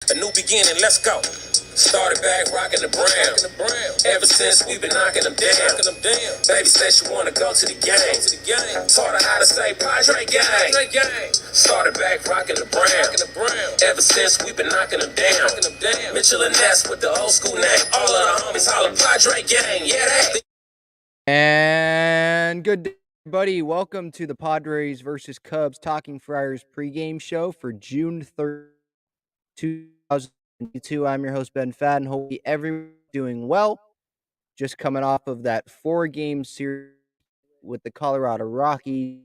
A new beginning, let's go. Started back rocking the brown. Ever since we've been knocking them down. Baby said she wanna go to the game. Taught her how to say Padre gang. Started back rocking the brown. Ever since we've been knocking them down. Mitchell and Ness with the old school name. All of the homies holler Padre gang. Yeah, that. And good day, everybody. Welcome to the Padres versus Cubs Talking Friars pregame show for June 3rd, 2022. I'm your host, Ben Fadden. Hopefully, everyone's doing well. Just coming off of that 4-game series with the Colorado Rockies.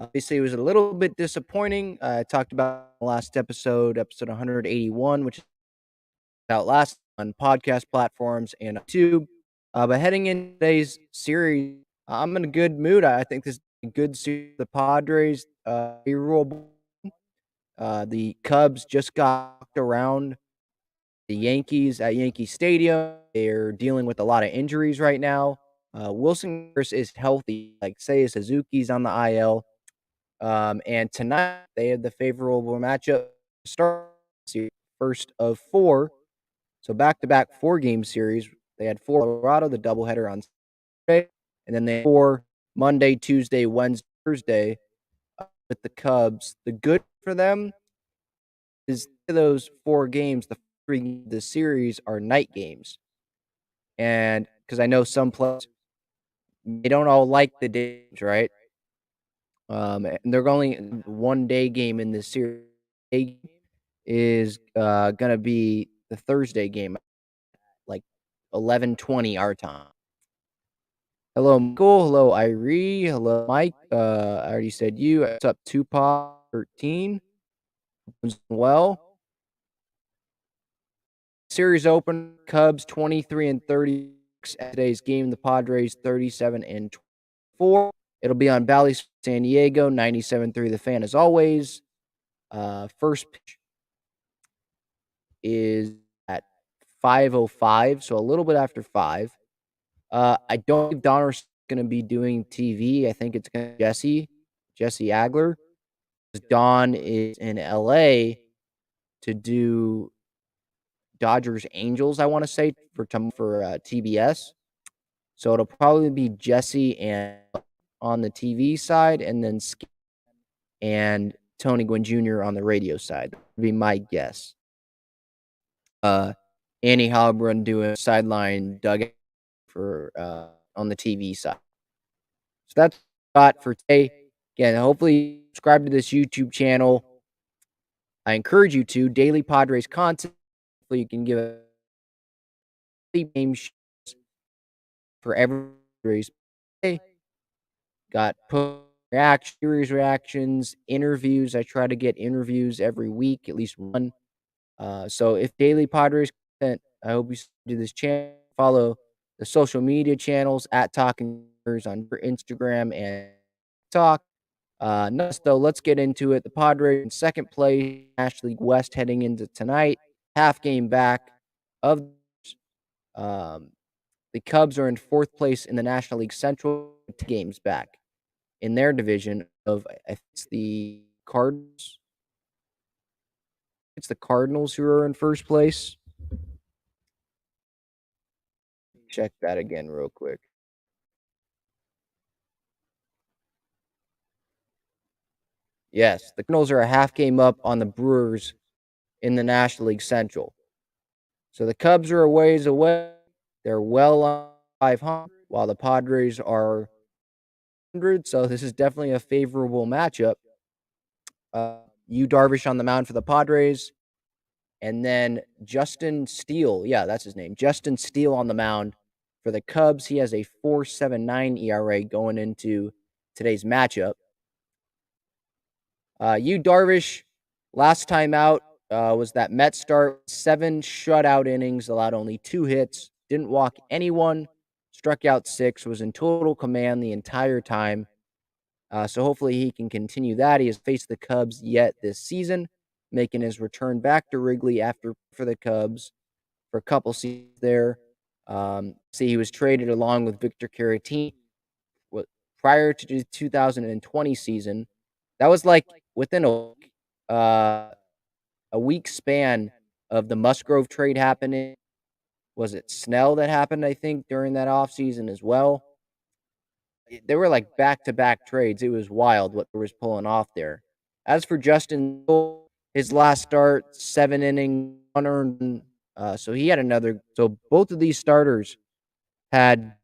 Obviously, it was a little bit disappointing. I talked about in the last episode 181, which is out last on podcast platforms and YouTube. But heading into today's series, I'm in a good mood. I think this is a good series. The Padres, the Cubs just got knocked around the Yankees at Yankee Stadium. They're dealing with a lot of injuries right now. Wilson is healthy, like say Suzuki's on the IL. And tonight they have the favorable matchup to start the first of 4. So back-to-back 4-game series. They had 4 Colorado, the doubleheader on Saturday, and then they had 4 Monday, Tuesday, Wednesday, Thursday with the Cubs. The good for them is those 4 games, the 3 of the series are night games. And because I know some players, they don't all like the days, right? And they're only one day game in this series. Is gonna be the Thursday game, like 11:20 our time. Hello, Michael. Hello, Irie. Hello, Mike. I already said you. What's up, Tupac 13? Well, series open. Cubs 23-36 at today's game. The Padres 37-4. It'll be on Valley, San Diego, 97.3 The Fan as always. First pitch is at 5:05, so a little bit after 5. I don't think Donner's going to be doing TV. I think it's going to be Jesse Agler. Don is in LA to do Dodgers Angels, I want to say, for TBS. So it'll probably be Jesse and on the TV side, and then Skip and Tony Gwynn Jr. on the radio side. That would be my guess. Annie Halbrun doing sideline dugout for on the TV side. So that's got for today. Again, hopefully subscribe to this YouTube channel. I encourage you to daily Padres content. Hopefully you can give a game for every Padres. Got series reactions, interviews. I try to get interviews every week, at least one. So if daily Padres content, I hope you do this channel. Follow the social media channels at Talking on Instagram and TikTok. Next, though, let's get into it. The Padres in second place, National League West, heading into tonight. Half game back of the Cubs are in fourth place in the National League Central, 2 games back in their division of it's the Cardinals. It's the Cardinals who are in first place. Check that again real quick. Yes, the Cardinals are a half game up on the Brewers in the National League Central. So the Cubs are a ways away. They're well on 500, while the Padres are 100. So this is definitely a favorable matchup. Darvish on the mound for the Padres, and then Justin Steele. Yeah, that's his name. Justin Steele on the mound for the Cubs. He has a 4.79 ERA going into today's matchup. Darvish, last time out was that Mets start, 7 shutout innings, allowed only 2 hits, didn't walk anyone, struck out 6, was in total command the entire time. So hopefully he can continue that. He has faced the Cubs yet this season, making his return back to Wrigley for the Cubs for a couple seasons there. He was traded along with Victor Caratini prior to the 2020 season. That was like within a week a week span of the Musgrove trade happening. Was it Snell that happened, I think, during that offseason as well? They were like back-to-back trades. It was wild what was pulling off there. As for Justin, his last start, 7 innings, 1 earned, so he had another. So both of these starters had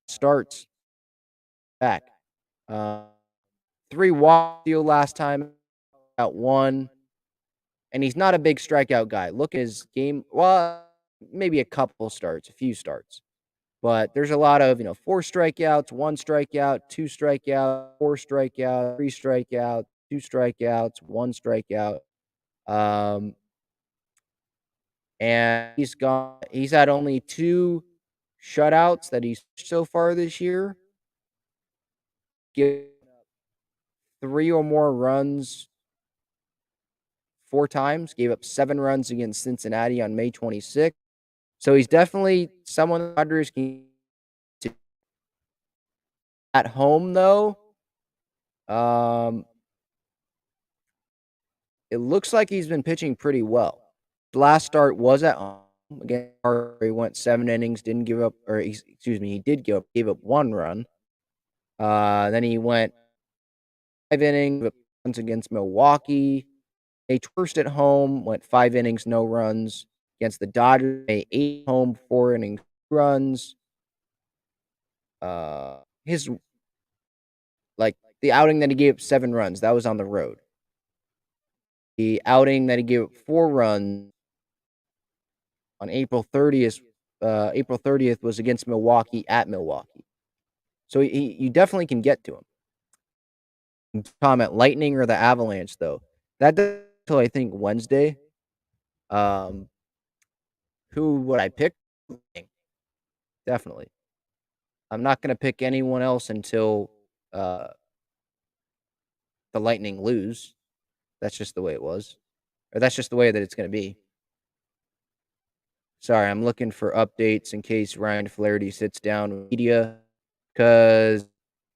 starts back. 3 walks last time, out 1, and he's not a big strikeout guy. Look at his game. Well, maybe a couple starts, a few starts. But there's a lot of, 4 strikeouts, 1 strikeout, 2 strikeout, 4 strikeout, 3 strikeout, 2 strikeouts, 1 strikeout. Um, and he's had only 2 shutouts that he's so far this year. Give 3 or more runs 4 times, gave up 7 runs against Cincinnati on May 26th. So he's definitely someone the Padres can to at home though. Um, it looks like he's been pitching pretty well. His last start was at home against he went 7 innings, didn't give up, or excuse me, he did gave up 1 run. Then he went 5 innings runs against Milwaukee. A first at home, went 5 innings, no runs against the Dodgers. A 8 home, 4 innings, runs. His like the outing that he gave up 7 runs, that was on the road. The outing that he gave up 4 runs on April 30th was against Milwaukee at Milwaukee. So you definitely can get to him. Comment Lightning or the Avalanche though. That does until I think Wednesday. Who would I pick? Definitely. I'm not going to pick anyone else until the Lightning lose. That's just the way it was. Or that's just the way that it's going to be. Sorry, I'm looking for updates in case Ryan Flaherty sits down with media. Because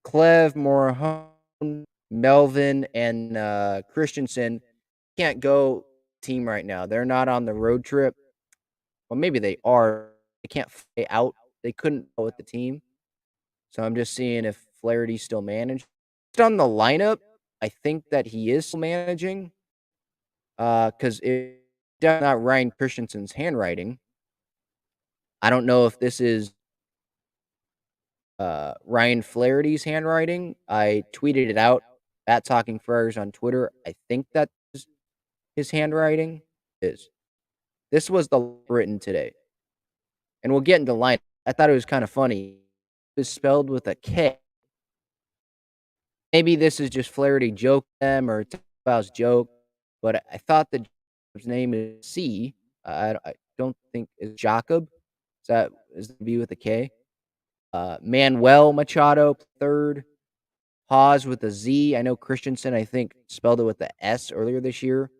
Clev, Morejon, Melvin, and Christensen can't go team right now. They're not on the road trip. Well, maybe they are. They can't fly out. They couldn't go with the team. So I'm just seeing if Flaherty's still managed. Just on the lineup, I think that he is still managing. Because it's not Ryan Christensen's handwriting. I don't know if this is Ryan Flaherty's handwriting. I tweeted it out at Talking Friars on Twitter. I think that's his handwriting. This was the written today. And we'll get into line. I thought it was kind of funny. It was spelled with a K. Maybe this is just Flaherty joke them or Bow's joke, but I thought the name is C. I don't think it's Jacob. Is the B with a K? Manuel Machado, 3rd. Haas with a Z. I know Christensen, I think, spelled it with the S earlier this year.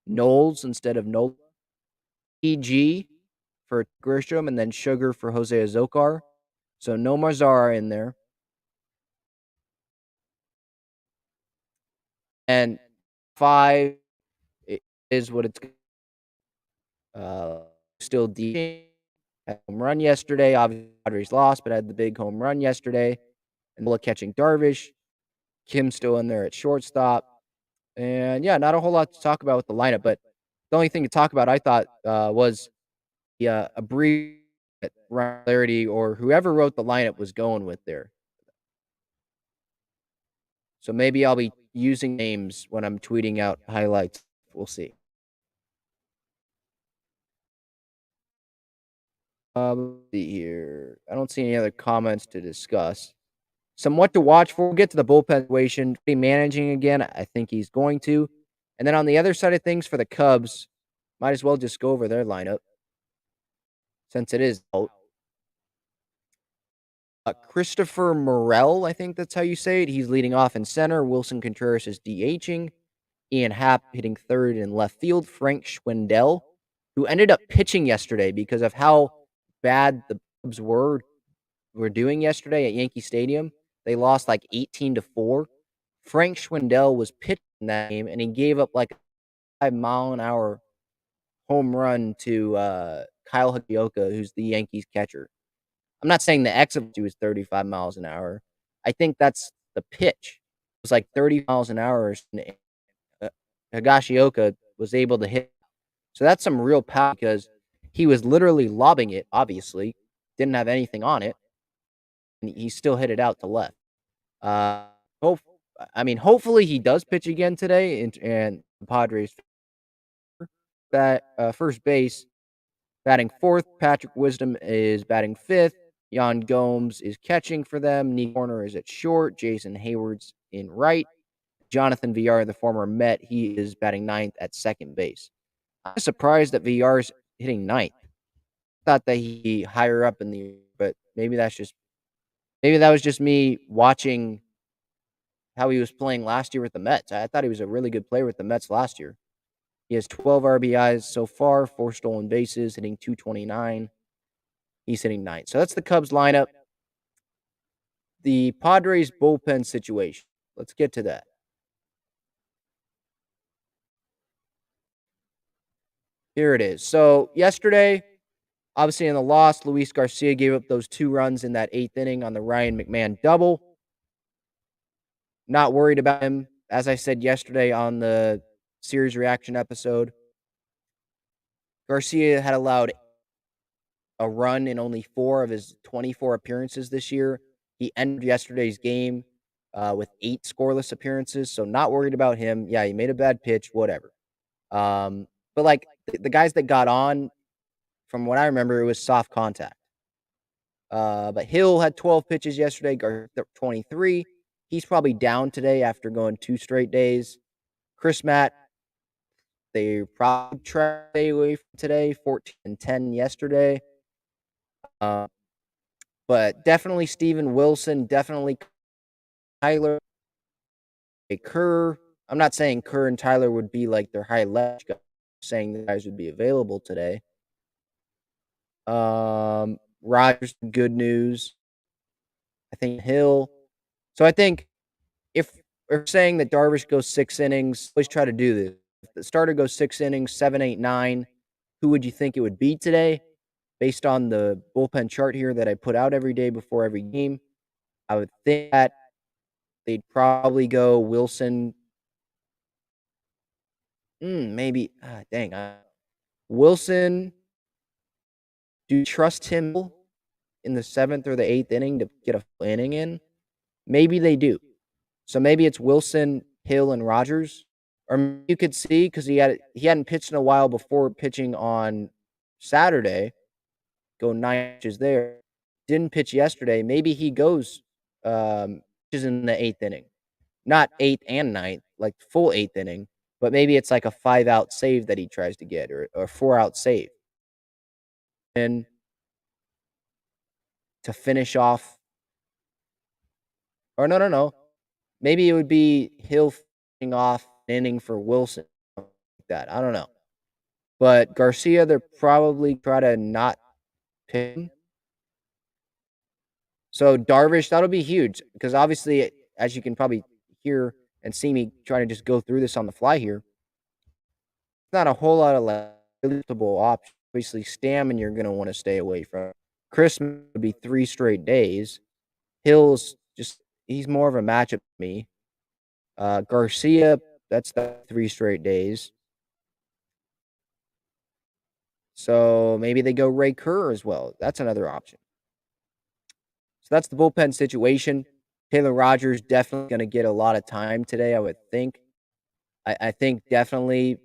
Knowles instead of Nola. PG for Grisham, and then Sugar for Jose Azocar. So no Marzara in there. And 5 is what it's still deep. Had a home run yesterday. Obviously, Padres lost, but had the big home run yesterday. And Nola catching Darvish. Kim still in there at shortstop. And yeah, not a whole lot to talk about with the lineup, but the only thing to talk about, I thought, was a brief that Ryan Flaherty or whoever wrote the lineup was going with there. So maybe I'll be using names when I'm tweeting out highlights. We'll see. Let's see here. I don't see any other comments to discuss. Somewhat to watch for. We'll get to the bullpen situation. Managing again, I think he's going to. And then on the other side of things for the Cubs, might as well just go over their lineup since it is out. Christopher Morel, I think that's how you say it. He's leading off in center. Wilson Contreras is DHing. Ian Happ hitting 3rd in left field. Frank Schwindel, who ended up pitching yesterday because of how bad the Cubs were doing yesterday at Yankee Stadium. They lost like 18-4. Frank Schwindel was pitching that game, and he gave up like 5-mile-an-hour home run to Kyle Higioka, who's the Yankees catcher. I'm not saying the exit was 35 miles an hour. I think that's the pitch. It was like 30 miles an hour, and uh, Higashioka was able to hit. So that's some real power because he was literally lobbing it, obviously, didn't have anything on it, and he still hit it out to left. Uh, hope, hopefully he does pitch again today, and the Padres first base. Batting fourth, Patrick Wisdom is batting fifth. Jan Gomes is catching for them. Nick Horner is at short. Jason Hayward's in right. Jonathan Villar, the former Met, he is batting ninth at second base. I'm surprised that Villar's hitting ninth. Thought that he'd be higher up in the, but maybe that was just me watching how he was playing last year with the Mets. I thought he was a really good player with the Mets last year. He has 12 RBIs so far, 4 stolen bases, hitting .229. He's hitting ninth. So that's the Cubs lineup. The Padres bullpen situation. Let's get to that. Here it is. So yesterday, obviously in the loss, Luis Garcia gave up those 2 runs in that 8th inning on the Ryan McMahon double. Not worried about him. As I said yesterday on the series reaction episode, Garcia had allowed a run in only 4 of his 24 appearances this year. He ended yesterday's game with 8 scoreless appearances, so not worried about him. Yeah, he made a bad pitch, whatever. But like the guys that got on, from what I remember, it was soft contact. But Hill had 12 pitches yesterday, Garcia 23. He's probably down today after going 2 straight days. Chris Matt, they probably try to stay away from today, 14 and 10 yesterday. But definitely Steven Wilson, definitely Tyler, Kerr. I'm not saying Kerr and Tyler would be like their high leverage guys, saying the guys would be available today. Rogers, good news. I think Hill. So I think if we're saying that Darvish goes 6 innings, always try to do this. If the starter goes 6 innings, 7, 8, 9, who would you think it would be today? Based on the bullpen chart here that I put out every day before every game, I would think that they'd probably go Wilson. Maybe. Dang. Wilson. Do you trust him in the 7th or the 8th inning to get a full inning in? Maybe they do. So maybe it's Wilson, Hill, and Rogers. Or you could see, because he hadn't pitched in a while before pitching on Saturday. Go 9 pitches there. Didn't pitch yesterday. Maybe he goes pitches in the 8th inning. Not 8th and 9th, like full 8th inning. But maybe it's like a 5-out save that he tries to get, or a 4-out save. And to finish off. Or no. Maybe it would be Hill finishing off an inning for Wilson. Like that. I don't know. But Garcia, they're probably try to not pick him. So Darvish, that'll be huge because obviously, as you can probably hear and see me trying to just go through this on the fly here, not a whole lot of eligible options. Obviously, Stammen you're going to want to stay away from. Chris would be 3 straight days. Hill's just, he's more of a matchup to me. Garcia, that's the 3 straight days. So maybe they go Ray Kerr as well. That's another option. So that's the bullpen situation. Taylor Rogers definitely going to get a lot of time today, I would think. I think definitely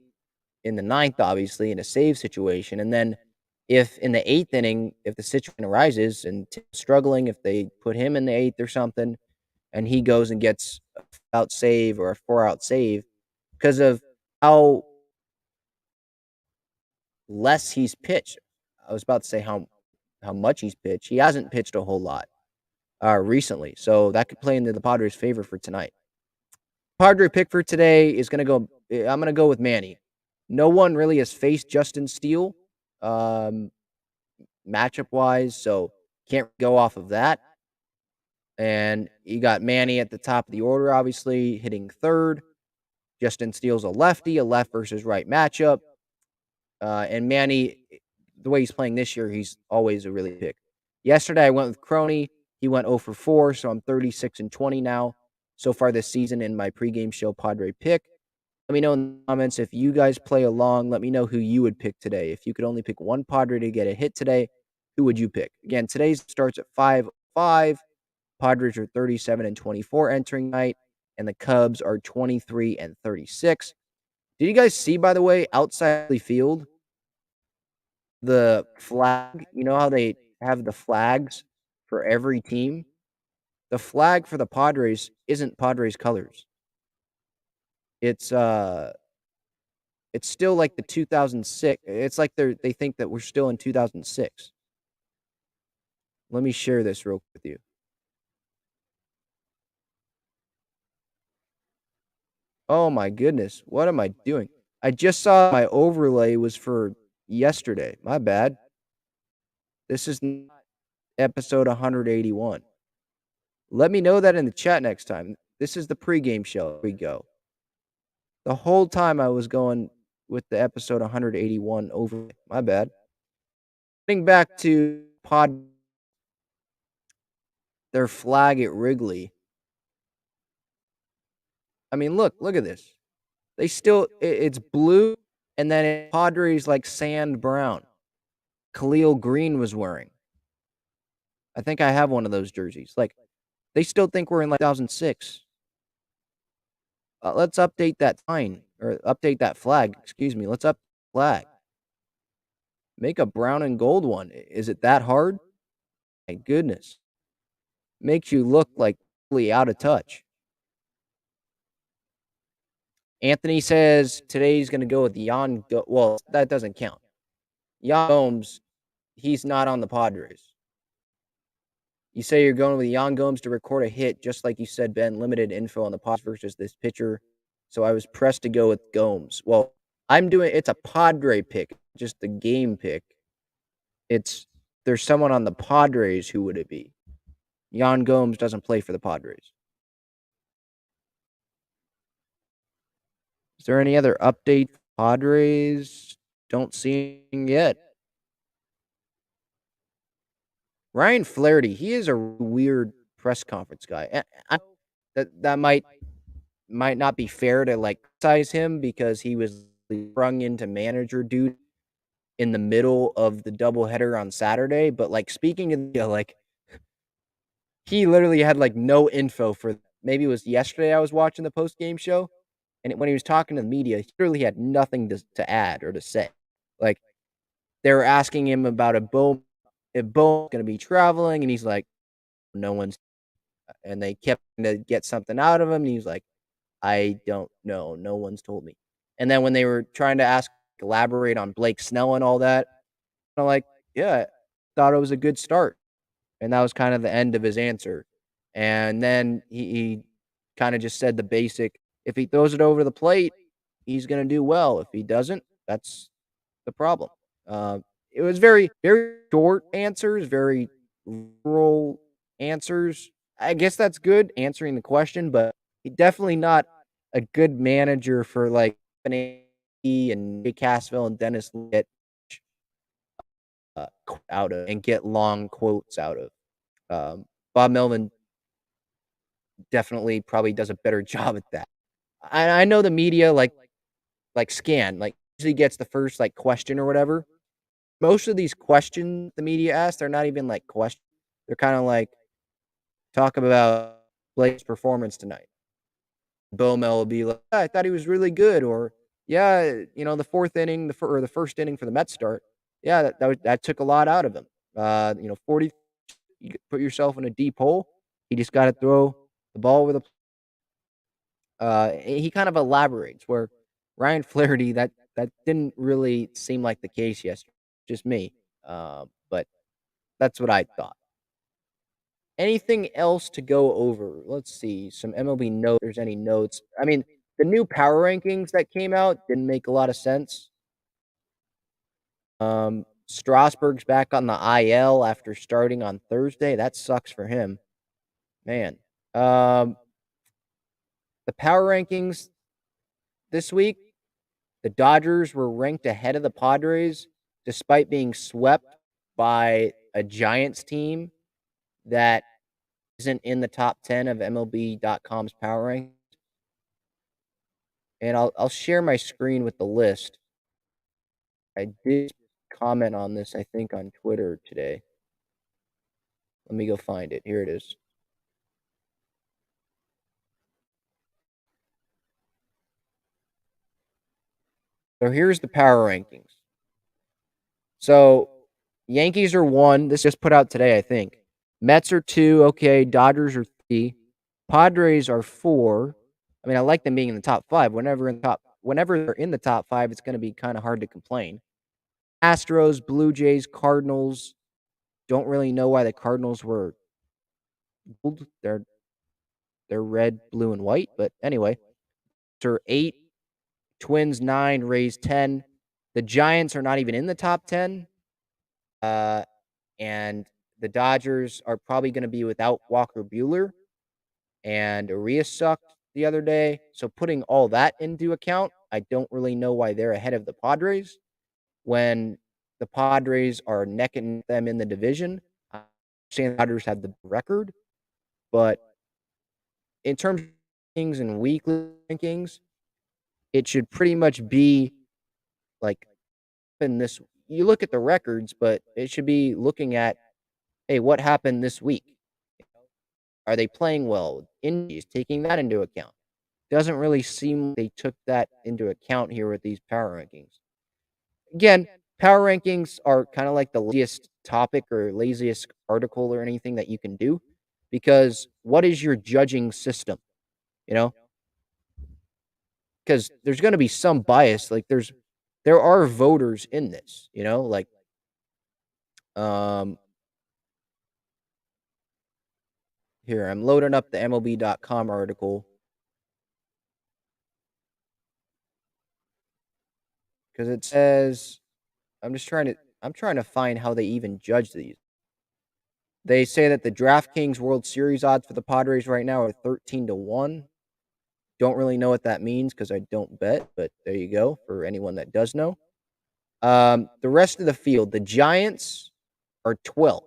in the 9th, obviously, in a save situation. And then if in the 8th inning, if the situation arises and struggling, if they put him in the 8th or something, and he goes and gets a 4-out save or a 4-out save because of how less he's pitched. I was about to say how much he's pitched. He hasn't pitched a whole lot recently, so that could play into the Padres' favor for tonight. Padre pick for today is going to go. I'm going to go with Manny. No one really has faced Justin Steele matchup wise, so can't go off of that. And you got Manny at the top of the order, obviously hitting third. Justin Steele's a lefty, a left versus right matchup. And Manny, the way he's playing this year, he's always a really pick. Yesterday, I went with Crony. He went 0 for 4, so I'm 36-20 now so far this season in my pregame show Padre pick. Let me know in the comments if you guys play along. Let me know who you would pick today. If you could only pick one Padre to get a hit today, who would you pick? Again, today's starts at 5:05. Padres are 37-24 entering night, and the Cubs are 23-36. Did you guys see, by the way, outside the field, the flag? You know how they have the flags for every team? The flag for the Padres isn't Padres colors. It's it's still like the 2006. It's like they think that we're still in 2006. Let me share this real quick with you. Oh my goodness, what am I doing? I just saw my overlay was for yesterday. My bad. This is not episode 181. Let me know that in the chat next time. This is the pregame show. Here we go. The whole time I was going with the episode 181 overlay. My bad. Getting back to their flag at Wrigley. I mean, look at this. They still, it's blue, and then Padres like sand brown. Khalil Green was wearing. I think I have one of those jerseys. Like, they still think we're in like 2006. Let's update that sign, or update that flag. Excuse me. Let's up flag. Make a brown and gold one. Is it that hard? My goodness. Makes you look like really out of touch. Anthony says today's going to go with Jan. Well, that doesn't count. Jan Gomes, he's not on the Padres. You say you're going with Jan Gomes to record a hit, just like you said, Ben. Limited info on the Padres versus this pitcher. So I was pressed to go with Gomes. Well, it's a Padre pick, just the game pick. There's someone on the Padres. Who would it be? Jan Gomes doesn't play for the Padres. Is there any other update? Padres don't see anything yet. Ryan Flaherty, he is a weird press conference guy. That might not be fair to like criticize him because he was sprung into manager duty in the middle of the doubleheader on Saturday. But like speaking of like he literally had like no info for maybe it was yesterday I was watching the post game show, and when he was talking to the media, he literally had nothing to add or to say. Like they were asking him about if Bo's going to be traveling, and he's like, no one's. And they kept to get something out of him, and he was like, I don't know. No one's told me. And then when they were trying to elaborate on Blake Snell and all that, I'm like, yeah, thought it was a good start. And that was kind of the end of his answer. And then he kind of just said the basic, if he throws it over the plate, he's going to do well. If he doesn't, that's the problem. It was very, very short answers, very rural answers. I guess that's good answering the question, but he's definitely not a good manager for like and Jay Cassville and Dennis get out of and get long quotes out of. Bob Melvin definitely probably does a better job at that. I know the media like scan like usually gets the first like question or whatever. Most of these questions the media asks, they're not even like questions. They're kind of like talk about Blake's performance tonight. Mel will be like, I thought he was really good, or yeah, the fourth inning, the first inning for the Mets start. Yeah, that took a lot out of him. 40. You put yourself in a deep hole. He just got to throw the ball over the. He kind of elaborates where Ryan Flaherty that didn't really seem like the case yesterday. Just me, but that's what I thought. Anything else to go over? Let's see. Some MLB notes. If there's any notes. I mean, the new power rankings that came out didn't make a lot of sense. Strasburg's back on the IL after starting on Thursday. That sucks for him. Man. The power rankings, this week, the Dodgers were ranked ahead of the Padres despite being swept by a Giants team that isn't in the top 10 of MLB.com's power rank. And I'll share my screen with the list. I did comment on this, I think, on Twitter today. Let me go find it. Here it is. So here's the power rankings. So Yankees are 1. This just put out today, I think. Mets are 2. Okay. Dodgers are 3. Padres are 4. I mean, I like them being in the top 5. Whenever they're in the top 5, it's going to be kind of hard to complain. Astros, Blue Jays, Cardinals. Don't really know why the Cardinals were gold. They're red, blue, and white. But anyway, they're 8. Twins 9. Rays 10. The Giants are not even in the top 10. And the Dodgers are probably going to be without Walker Buehler, and Arias sucked the other day. So putting all that into account, I don't really know why they're ahead of the Padres when the Padres are necking them in the division. I understand the Dodgers have the record, but in terms of rankings and weekly rankings, it should pretty much be like in this. You look at the records, but it should be looking at, hey, what happened this week? Are they playing well? Injuries, taking that into account. Doesn't really seem like they took that into account here with these power rankings. Again, power rankings are kind of like the laziest topic or laziest article or anything that you can do, because what is your judging system? You know, because there's going to be some bias. Like there are voters in this. You know, like um here I'm loading up the MLB.com article because it says I'm trying to find how they even judge these. They say that the DraftKings World Series odds for the Padres right now are 13-1. Don't really know what that means because I don't bet, but there you go for anyone that does know. The rest of the field, the Giants are 12.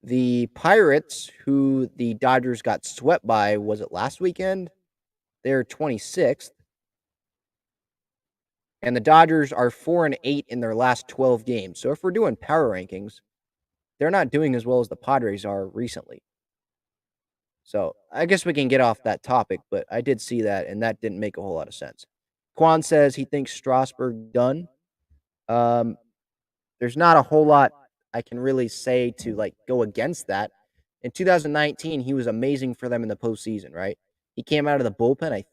The Pirates, who the Dodgers got swept by, was it last weekend? They're 26th. And the Dodgers are 4-8 in their last 12 games. So if we're doing power rankings, they're not doing as well as the Padres are recently. So I guess we can get off that topic, but I did see that, and that didn't make a whole lot of sense. Quan says he thinks Strasburg done. Um, there's not a whole lot I can really say to like go against that. In 2019, he was amazing for them in the postseason, right? He came out of the bullpen.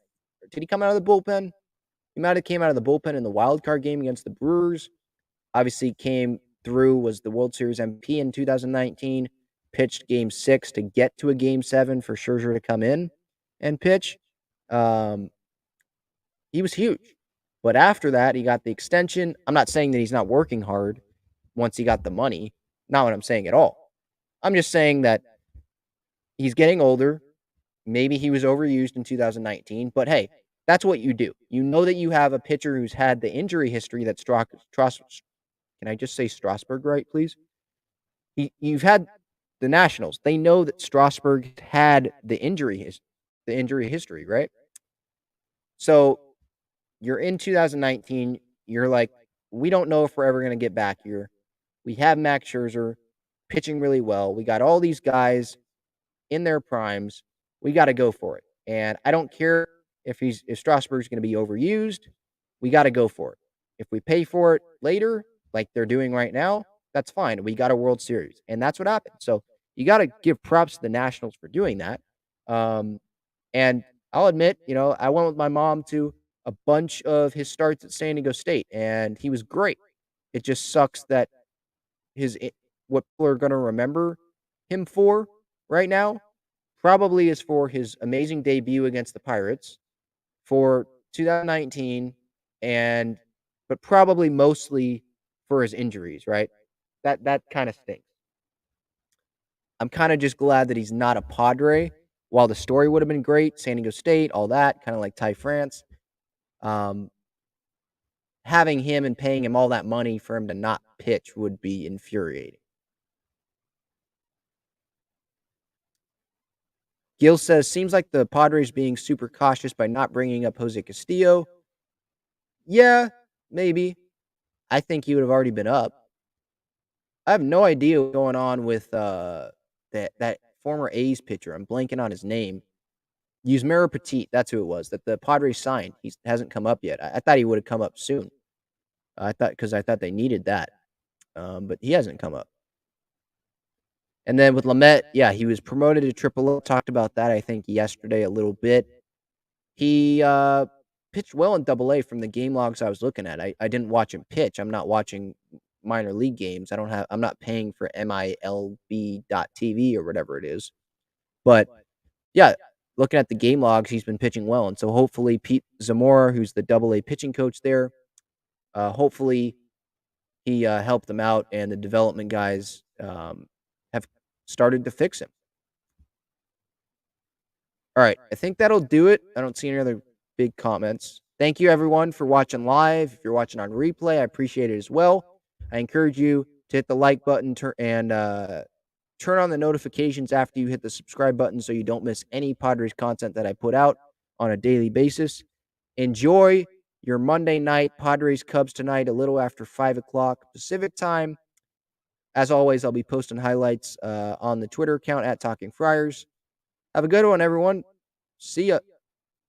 Did he come out of the bullpen? He might have came out of the bullpen in the wild card game against the Brewers. Obviously, came through, was the World Series MVP in 2019. Pitched Game 6 to get to a Game 7 for Scherzer to come in and pitch. He was huge. But after that, he got the extension. I'm not saying that he's not working hard once he got the money. Not what I'm saying at all. I'm just saying that he's getting older. Maybe he was overused in 2019. But hey, that's what you do. You know that you have a pitcher who's had the injury history that can I just say Strasburg right, please? You've had the Nationals. They know that Strasburg had the injury history, right? So you're in 2019. You're like, we don't know if we're ever going to get back here. We have Max Scherzer pitching really well. We got all these guys in their primes. We got to go for it. And I don't care if Strasburg's going to be overused. We got to go for it. If we pay for it later, like they're doing right now, that's fine. We got a World Series, and that's what happened. So you got to give props to the Nationals for doing that. And I'll admit, I went with my mom to a bunch of his starts at San Diego State, and he was great. It just sucks that what people are going to remember him for right now probably is for his amazing debut against the Pirates for 2019, but probably mostly for his injuries, right? That kind of stinks. I'm kind of just glad that he's not a Padre while the story would have been great, San Diego State, all that, kind of like Ty France, um, having him and paying him all that money for him to not pitch would be infuriating. Gil says, seems like the Padres being super cautious by not bringing up Jose Castillo. Yeah, maybe. I think he would have already been up. I have no idea what's going on with that former A's pitcher. I'm blanking on his name. Yusmeiro Petit, that's who it was, that the Padres signed. He hasn't come up yet. I thought he would have come up soon. I thought they needed that, but he hasn't come up. And then with Lamet, yeah, he was promoted to Triple A. Talked about that, I think, yesterday a little bit. He pitched well in Double A from the game logs I was looking at. I didn't watch him pitch. I'm not watching minor league games. I'm not paying for MILB.TV or whatever it is. But yeah, looking at the game logs, he's been pitching well. And so hopefully Pete Zamora, who's the Double A pitching coach there, hopefully he helped them out and the development guys have started to fix him. All right, I think that'll do it. I don't see any other big comments. Thank you, everyone, for watching live. If you're watching on replay, I appreciate it as well. I encourage you to hit the like button and turn on the notifications after you hit the subscribe button so you don't miss any Padres content that I put out on a daily basis. Enjoy your Monday night. Padres Cubs tonight, a little after 5 o'clock Pacific time. As always, I'll be posting highlights on the Twitter account at Talking Friars. Have a good one, everyone. See ya.